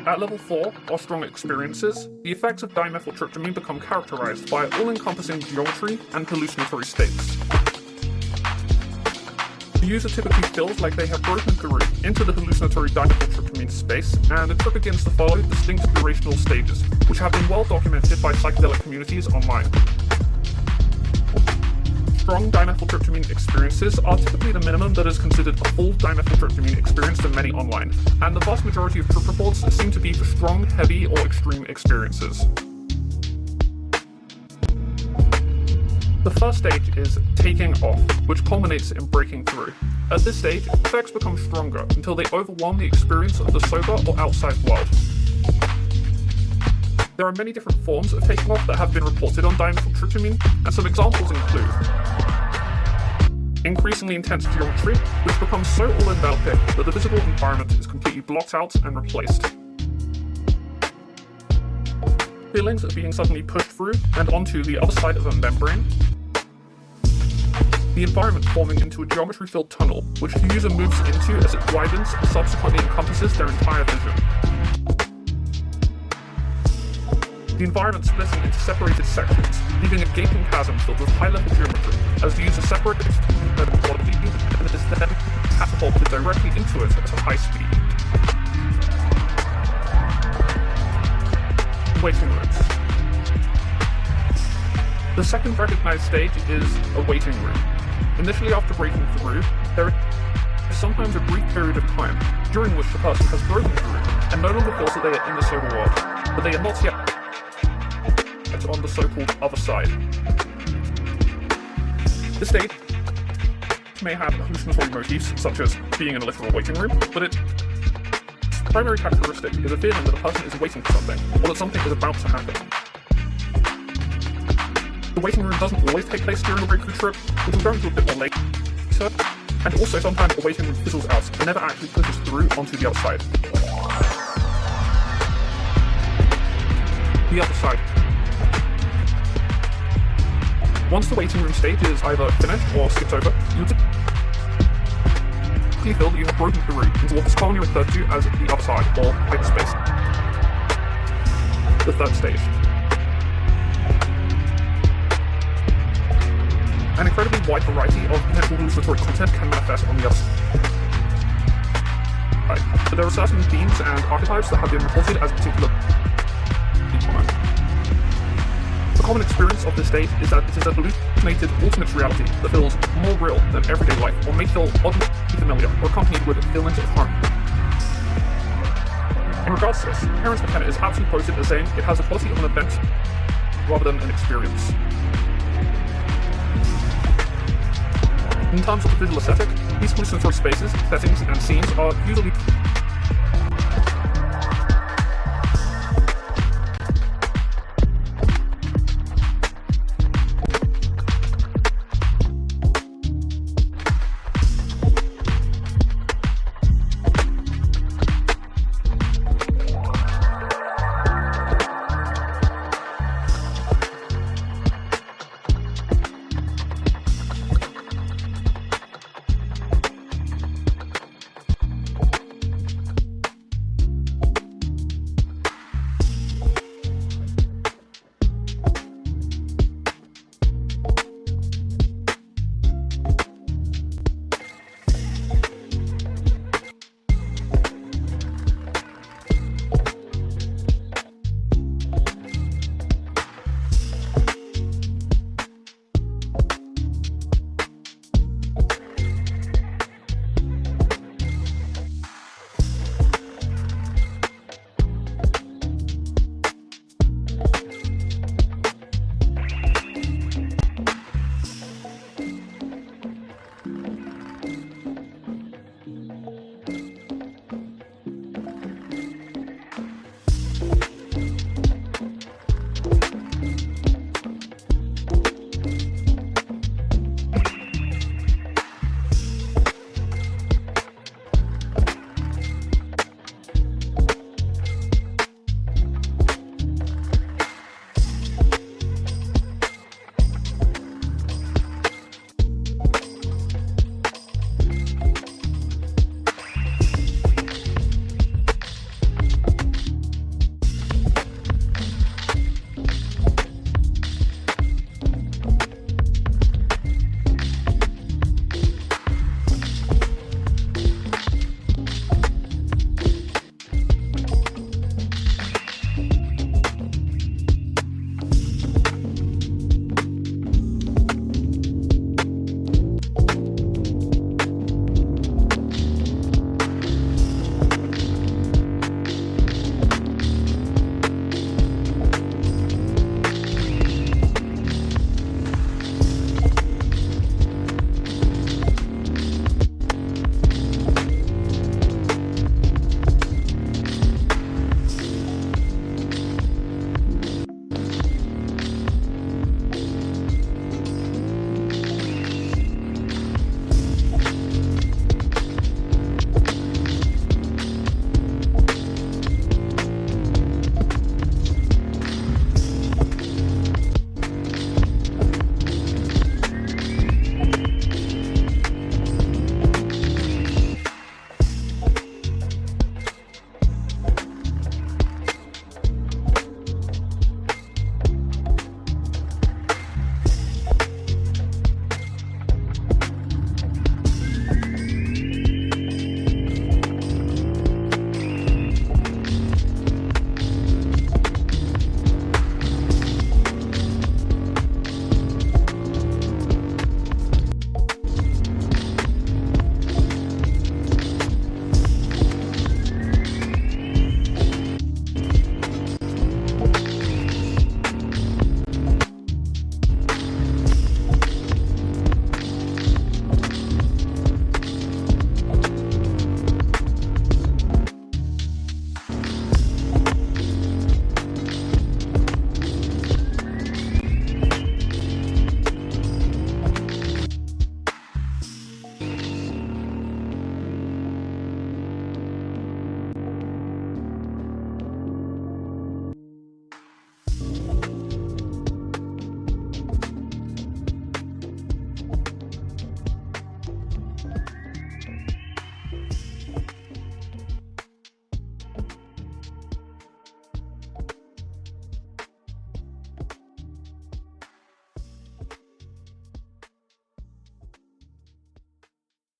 At level 4, or strong experiences, the effects of dimethyltryptamine become characterized by all-encompassing geometry and hallucinatory states. The user typically feels like they have broken through into the hallucinatory dimethyltryptamine space, and the trip begins to follow distinct durational stages, which have been well documented by psychedelic communities online. Strong dimethyltryptamine experiences are typically the minimum that is considered a full dimethyltryptamine experience in many online, and the vast majority of trip reports seem to be for strong, heavy, or extreme experiences. The first stage is taking off, which culminates in breaking through. At this stage, effects become stronger until they overwhelm the experience of the sober or outside world. There are many different forms of taking off that have been reported on dimethyltryptamine, and some examples include increasingly intense geometry, which becomes so all-enveloping that the visible environment is completely blocked out and replaced. Feelings of being suddenly pushed through and onto the other side of a membrane. The environment forming into a geometry-filled tunnel, which the user moves into as it widens and subsequently encompasses their entire vision. The environment splitting into separated sections, leaving a gaping chasm filled with high-level geometry, as the user separates from their body and is then catapulted directly into it at a high speed. Waiting rooms. The second recognized stage is a waiting room. Initially after breaking through, there is sometimes a brief period of time during which the person has broken through and no longer feels that they are in the sober world, but they are not yet on the so-called other side. This stage may have hallucinatory motifs, such as being in a literal waiting room, but its primary characteristic is a feeling that a person is waiting for something, or that something is about to happen. The waiting room doesn't always take place during a breakthrough trip, which we'll go into a bit more later, and also sometimes the waiting room fizzles out and never actually pushes through onto the other side. The other side. Once the waiting room stage is either finished or skipped over, you typically feel that you have broken through into what is commonly referred to as the other side, or hyperspace. The third stage. An incredibly wide variety of potential hallucinatory content can manifest on the other side. But there are certain themes and archetypes that have been reported as particularly common. The common experience of this state is that it is a hallucinated alternate reality that feels more real than everyday life, or may feel oddly familiar, or accompanied with feelings of home. In regards to this, Terence McKenna is aptly quoted as saying it has the quality of an event rather than an experience. In terms of the visual aesthetic, these hallucinatory spaces, settings, and scenes are usually